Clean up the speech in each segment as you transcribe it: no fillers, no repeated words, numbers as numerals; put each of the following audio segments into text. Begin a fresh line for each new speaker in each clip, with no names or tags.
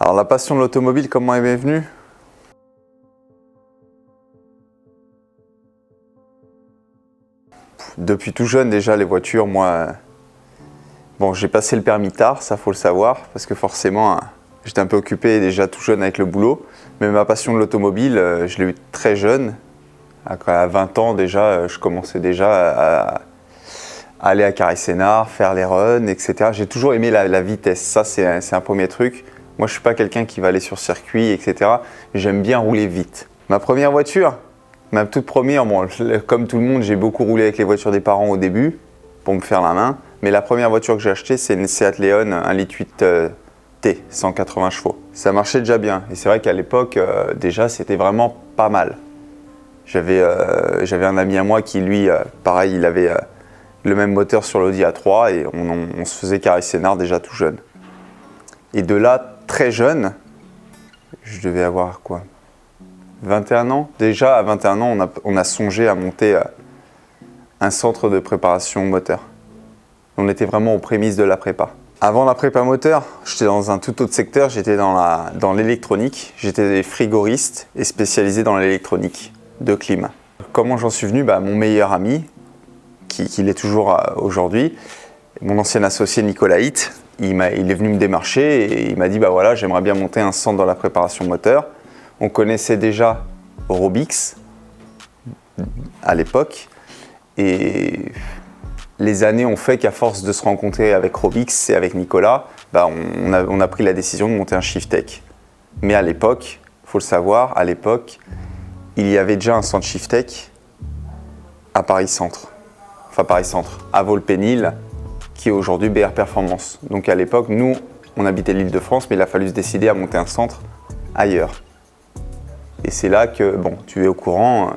Alors la passion de l'automobile, comment elle m'est venue? Depuis tout jeune déjà, les voitures, moi... Bon, j'ai passé le permis tard, ça faut le savoir, parce que forcément, j'étais un peu occupé déjà tout jeune avec le boulot. Mais ma passion de l'automobile, je l'ai eue très jeune. À 20 ans déjà, je commençais déjà à aller à Carré-Sénart, faire les runs, etc. J'ai toujours aimé la vitesse, ça c'est un premier truc. Moi je suis pas quelqu'un qui va aller sur circuit, etc. J'aime bien rouler vite. Ma première voiture, ma toute première, bon, comme tout le monde, j'ai beaucoup roulé avec les voitures des parents au début, pour me faire la main. Mais la première voiture que j'ai achetée, c'est une Seat Leon 1,8 litre T, 180 chevaux. Ça marchait déjà bien. Et c'est vrai qu'à l'époque, déjà, c'était vraiment pas mal. J'avais un ami à moi qui, lui, pareil, il avait le même moteur sur l'Audi A3 et on se faisait Carré-Sénart déjà tout jeune. Et de là, très jeune, je devais avoir quoi, 21 ans. Déjà, à 21 ans, on a songé à monter un centre de préparation moteur. On était vraiment aux prémices de la prépa. Avant la prépa moteur, j'étais dans un tout autre secteur, j'étais dans l'électronique. J'étais frigoriste et spécialisé dans l'électronique de clim. Comment j'en suis venu? Mon meilleur ami, qui l'est toujours aujourd'hui, mon ancien associé Nicolas Hitt, il est venu me démarcher et il m'a dit voilà, j'aimerais bien monter un centre dans la préparation moteur. On connaissait déjà Robix à l'époque et les années ont fait qu'à force de se rencontrer avec Robix et avec Nicolas, on a pris la décision de monter un Shiftech. Mais à l'époque, il faut le savoir, à l'époque, il y avait déjà un centre Shiftech à Paris-Centre. Enfin Paris-Centre, à Volpénil, qui est aujourd'hui BR Performance. Donc à l'époque, nous, on habitait l'Île-de-France, mais il a fallu se décider à monter un centre ailleurs. Et c'est là que, bon, tu es au courant,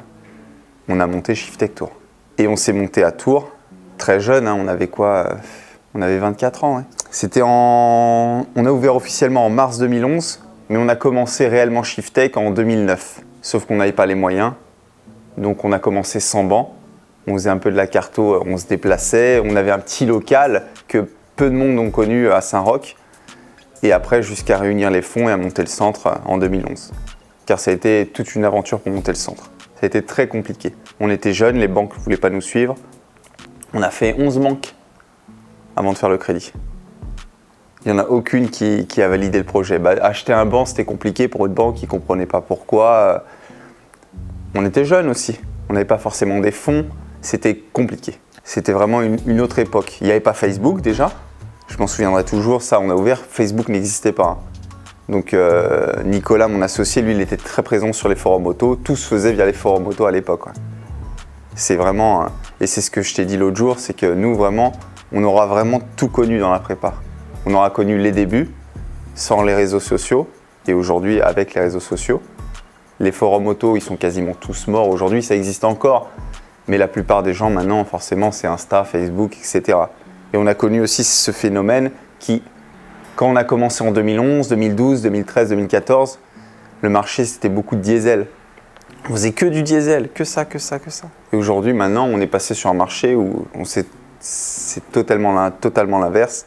on a monté Shiftech Tours. Et on s'est monté à Tours, très jeune, on avait quoi? On avait 24 ans. Ouais. On a ouvert officiellement en mars 2011, mais on a commencé réellement Shiftech en 2009. Sauf qu'on n'avait pas les moyens, donc on a commencé sans banc. On faisait un peu de la carto, on se déplaçait. On avait un petit local que peu de monde ont connu à Saint-Roch. Et après, jusqu'à réunir les fonds et à monter le centre en 2011. Car ça a été toute une aventure pour monter le centre. Ça a été très compliqué. On était jeunes, les banques ne voulaient pas nous suivre. On a fait 11 banques avant de faire le crédit. Il n'y en a aucune qui a validé le projet. Acheter un banc, c'était compliqué pour une banque qui ne comprenait pas pourquoi. On était jeunes aussi. On n'avait pas forcément des fonds. C'était compliqué. C'était vraiment une autre époque. Il n'y avait pas Facebook déjà. Je m'en souviendrai toujours. Ça, on a ouvert. Facebook n'existait pas. Donc Nicolas, mon associé, lui, il était très présent sur les forums auto. Tout se faisait via les forums auto à l'époque. C'est vraiment... Et c'est ce que je t'ai dit l'autre jour, c'est que nous, vraiment, on aura vraiment tout connu dans la prépa. On aura connu les débuts, sans les réseaux sociaux, et aujourd'hui, avec les réseaux sociaux. Les forums auto, ils sont quasiment tous morts. Aujourd'hui, ça existe encore. Mais la plupart des gens, maintenant, forcément, c'est Insta, Facebook, etc. Et on a connu aussi ce phénomène qui, quand on a commencé en 2011, 2012, 2013, 2014, le marché, c'était beaucoup de diesel. On faisait que du diesel, que ça, que ça, que ça. Et aujourd'hui, maintenant, on est passé sur un marché où c'est totalement l'inverse.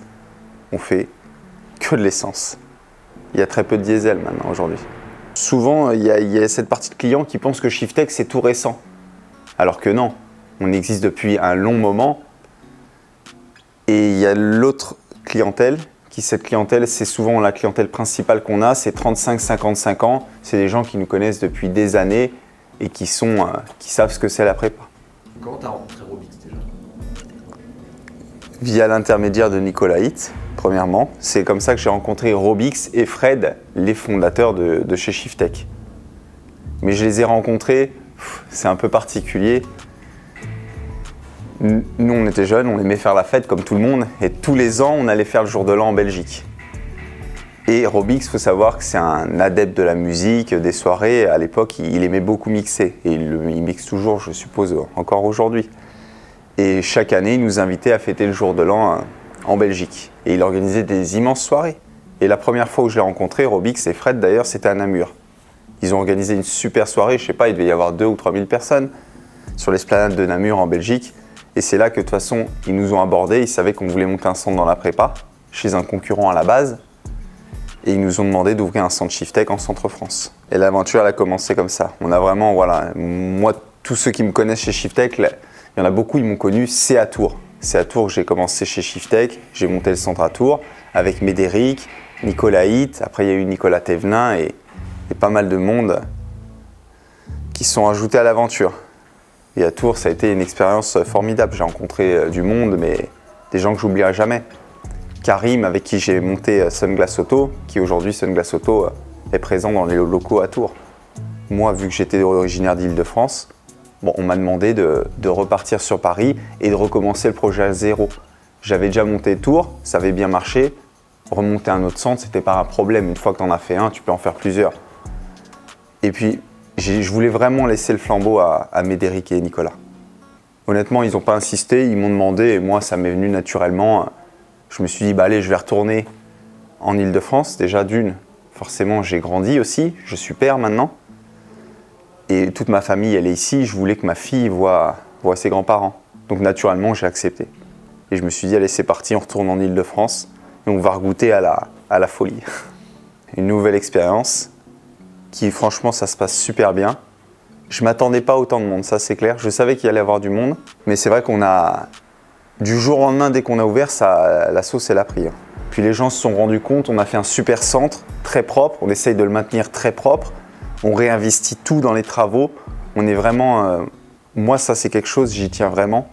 On fait que de l'essence. Il y a très peu de diesel maintenant aujourd'hui. Souvent, il y a cette partie de clients qui pensent que Shiftech, c'est tout récent. Alors que non, on existe depuis un long moment. Et il y a l'autre clientèle, cette clientèle, c'est souvent la clientèle principale qu'on a, c'est 35-55 ans. C'est des gens qui nous connaissent depuis des années et qui savent ce que c'est la prépa.
Comment tu as rencontré Robix déjà?
Via l'intermédiaire de Nicolas Hitt, premièrement. C'est comme ça que j'ai rencontré Robix et Fred, les fondateurs de chez Shiftech. Mais je les ai rencontrés, c'est un peu particulier. Nous, on était jeunes, on aimait faire la fête comme tout le monde. Et tous les ans, on allait faire le jour de l'an en Belgique. Et Robix, il faut savoir que c'est un adepte de la musique, des soirées. À l'époque, il aimait beaucoup mixer. Et il mixe toujours, je suppose, encore aujourd'hui. Et chaque année, il nous invitait à fêter le jour de l'an en Belgique. Et il organisait des immenses soirées. Et la première fois où je l'ai rencontré, Robix et Fred d'ailleurs, c'était à Namur. Ils ont organisé une super soirée, je sais pas, il devait y avoir 2 ou 3 000 personnes sur l'esplanade de Namur en Belgique. Et c'est là que de toute façon, ils nous ont abordés, ils savaient qu'on voulait monter un centre dans la prépa, chez un concurrent à la base. Et ils nous ont demandé d'ouvrir un centre Shiftech en Centre-France. Et l'aventure, elle a commencé comme ça. On a vraiment, voilà, moi, tous ceux qui me connaissent chez Shiftech, il y en a beaucoup, ils m'ont connu, c'est à Tours. C'est à Tours que j'ai commencé chez Shiftech. J'ai monté le centre à Tours avec Médéric, Nicolas Hitt. Après, il y a eu Nicolas Thévenin et pas mal de monde qui se sont ajoutés à l'aventure. Et à Tours, ça a été une expérience formidable. J'ai rencontré du monde, mais des gens que j'oublierai jamais. Karim, avec qui j'ai monté Sunglass Auto, qui aujourd'hui, Sunglass Auto est présent dans les locaux à Tours. Moi, vu que j'étais originaire d'Île-de-France, bon, on m'a demandé de repartir sur Paris et de recommencer le projet à zéro. J'avais déjà monté Tours, ça avait bien marché. Remonter un autre centre, c'était pas un problème. Une fois que tu en as fait un, tu peux en faire plusieurs. Et puis, je voulais vraiment laisser le flambeau à Médéric et Nicolas. Honnêtement, ils n'ont pas insisté, ils m'ont demandé et moi, ça m'est venu naturellement. Je me suis dit, bah allez, je vais retourner en Île-de-France. Déjà d'une, forcément, j'ai grandi aussi, je suis père maintenant. Et toute ma famille, elle est ici. Je voulais que ma fille voie ses grands-parents. Donc naturellement, j'ai accepté. Et je me suis dit, allez, c'est parti, on retourne en Île-de-France. Et on va regoûter à la folie. Une nouvelle expérience qui, franchement, ça se passe super bien. Je ne m'attendais pas à autant de monde, ça c'est clair. Je savais qu'il y allait y avoir du monde. Mais c'est vrai qu'on a... Du jour au lendemain, dès qu'on a ouvert, la sauce, elle a pris. Puis les gens se sont rendus compte, on a fait un super centre, très propre. On essaye de le maintenir très propre. On réinvestit tout dans les travaux. On est vraiment... moi, ça, c'est quelque chose, j'y tiens vraiment.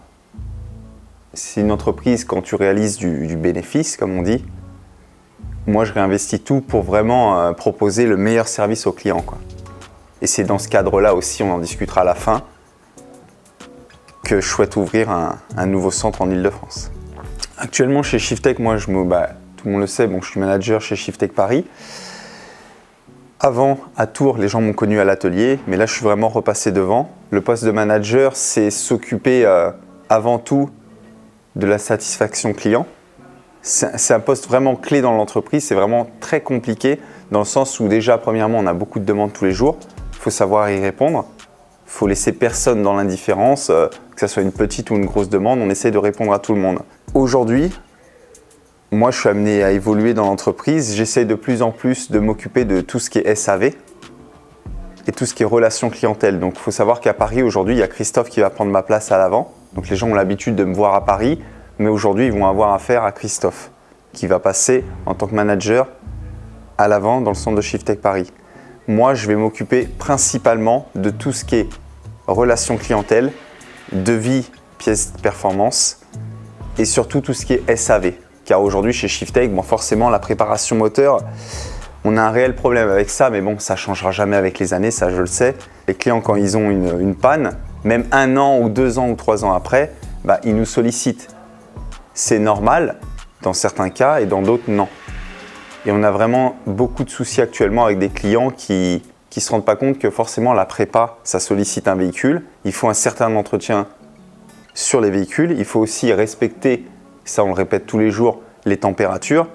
C'est une entreprise, quand tu réalises du bénéfice, comme on dit, moi, je réinvestis tout pour vraiment proposer le meilleur service aux clients, quoi. Et c'est dans ce cadre-là aussi, on en discutera à la fin, que je souhaite ouvrir un nouveau centre en Île-de-France. Actuellement, chez Shiftech, moi, tout le monde le sait, bon, je suis manager chez Shiftech Paris. Avant, à Tours, les gens m'ont connu à l'atelier, mais là, je suis vraiment repassé devant. Le poste de manager, c'est s'occuper avant tout de la satisfaction client. C'est un poste vraiment clé dans l'entreprise, c'est vraiment très compliqué dans le sens où déjà, premièrement, on a beaucoup de demandes tous les jours, il faut savoir y répondre, il faut laisser personne dans l'indifférence, que ce soit une petite ou une grosse demande, on essaie de répondre à tout le monde. Aujourd'hui, moi, je suis amené à évoluer dans l'entreprise. J'essaie de plus en plus de m'occuper de tout ce qui est SAV et tout ce qui est relation clientèle. Donc, il faut savoir qu'à Paris, aujourd'hui, il y a Christophe qui va prendre ma place à l'avant. Donc, les gens ont l'habitude de me voir à Paris, mais aujourd'hui, ils vont avoir affaire à Christophe qui va passer en tant que manager à l'avant dans le centre de Shiftech Paris. Moi, je vais m'occuper principalement de tout ce qui est relation clientèle, devis, pièces de performance et surtout tout ce qui est SAV. Car aujourd'hui, chez Shiftech, bon, forcément, la préparation moteur, on a un réel problème avec ça, mais bon, ça ne changera jamais avec les années, ça je le sais. Les clients, quand ils ont une panne, même 1 an ou 2 ans ou 3 ans après, ils nous sollicitent. C'est normal dans certains cas et dans d'autres, non. Et on a vraiment beaucoup de soucis actuellement avec des clients qui ne se rendent pas compte que forcément la prépa, ça sollicite un véhicule. Il faut un certain entretien sur les véhicules. Il faut aussi respecter, ça on le répète tous les jours, les températures.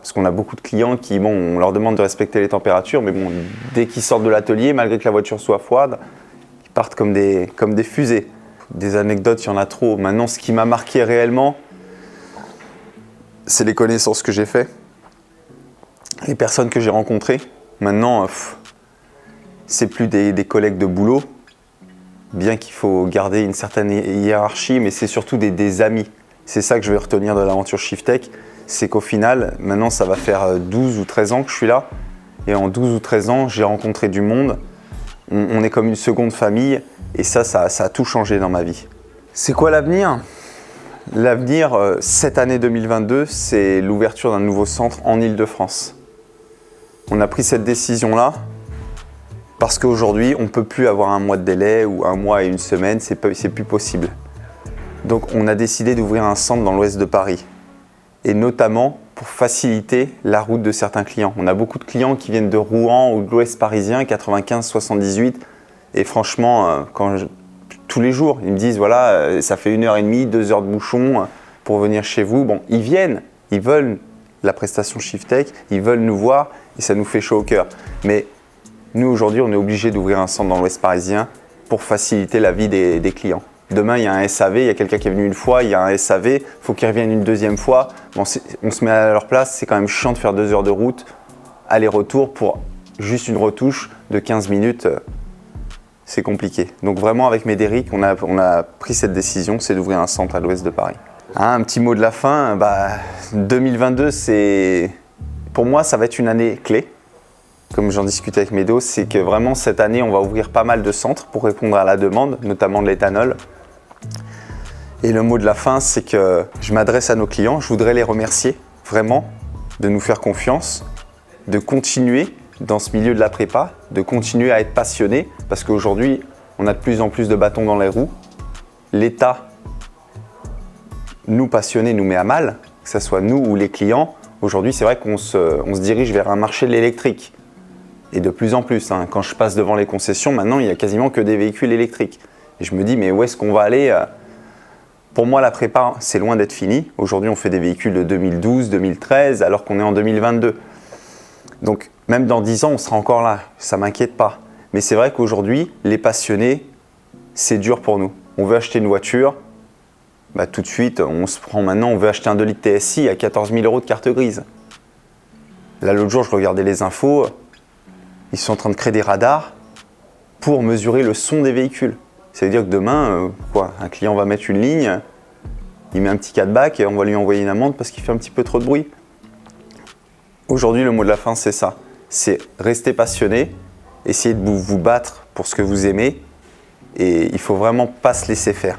Parce qu'on a beaucoup de clients qui, bon, on leur demande de respecter les températures, mais bon, dès qu'ils sortent de l'atelier, malgré que la voiture soit froide, ils partent comme des fusées. Des anecdotes, il y en a trop. Maintenant, ce qui m'a marqué réellement, c'est les connaissances que j'ai faites, les personnes que j'ai rencontrées. Maintenant, c'est plus des collègues de boulot, bien qu'il faut garder une certaine hiérarchie, mais c'est surtout des amis. C'est ça que je vais retenir de l'aventure Shiftech, c'est qu'au final, maintenant ça va faire 12 ou 13 ans que je suis là, et en 12 ou 13 ans, j'ai rencontré du monde, on est comme une seconde famille, et ça a tout changé dans ma vie. C'est quoi l'avenir ? L'avenir, cette année 2022, c'est l'ouverture d'un nouveau centre en Île-de-France. On a pris cette décision-là parce qu'aujourd'hui, on ne peut plus avoir 1 mois de délai ou 1 mois et 1 semaine, c'est plus possible. Donc on a décidé d'ouvrir un centre dans l'ouest de Paris et notamment pour faciliter la route de certains clients. On a beaucoup de clients qui viennent de Rouen ou de l'ouest parisien, 95-78 et franchement, tous les jours, ils me disent voilà, ça fait 1h30, 2 heures de bouchon pour venir chez vous. Bon, ils viennent, ils veulent la prestation Shiftech, ils veulent nous voir et ça nous fait chaud au cœur. Mais nous, aujourd'hui, on est obligé d'ouvrir un centre dans l'ouest parisien pour faciliter la vie des clients. Demain, il y a un SAV, il y a quelqu'un qui est venu une fois, il y a un SAV, il faut qu'il revienne une 2e fois. Bon, on se met à leur place, c'est quand même chiant de faire 2 heures de route aller-retour pour juste une retouche de 15 minutes, c'est compliqué. Donc vraiment avec Médéric, on a pris cette décision, c'est d'ouvrir un centre à l'ouest de Paris. Un petit mot de la fin, 2022, pour moi, ça va être une année clé. Comme j'en discutais avec Médo, c'est que vraiment cette année, on va ouvrir pas mal de centres pour répondre à la demande, notamment de l'éthanol. Et le mot de la fin, c'est que je m'adresse à nos clients, je voudrais les remercier vraiment de nous faire confiance, de continuer dans ce milieu de la prépa, de continuer à être passionnés, parce qu'aujourd'hui, on a de plus en plus de bâtons dans les roues. L'État, nous passionnés, nous met à mal, que ce soit nous ou les clients. Aujourd'hui, c'est vrai qu'on se dirige vers un marché de l'électrique. Et de plus en plus, quand je passe devant les concessions, maintenant, il n'y a quasiment que des véhicules électriques. Et je me dis, mais où est-ce qu'on va aller? Pour moi, la prépa, c'est loin d'être fini. Aujourd'hui, on fait des véhicules de 2012, 2013, alors qu'on est en 2022. Donc, même dans 10 ans, on sera encore là. Ça ne m'inquiète pas. Mais c'est vrai qu'aujourd'hui, les passionnés, c'est dur pour nous. On veut acheter une voiture, tout de suite, on se prend maintenant, on veut acheter un 2 litres TSI à 14 000 € de carte grise. Là, l'autre jour, je regardais les infos. Ils sont en train de créer des radars pour mesurer le son des véhicules. Ça veut dire que demain, un client va mettre une ligne, il met un petit catback et on va lui envoyer une amende parce qu'il fait un petit peu trop de bruit. Aujourd'hui, le mot de la fin, c'est ça. C'est rester passionné, essayer de vous battre pour ce que vous aimez et il ne faut vraiment pas se laisser faire.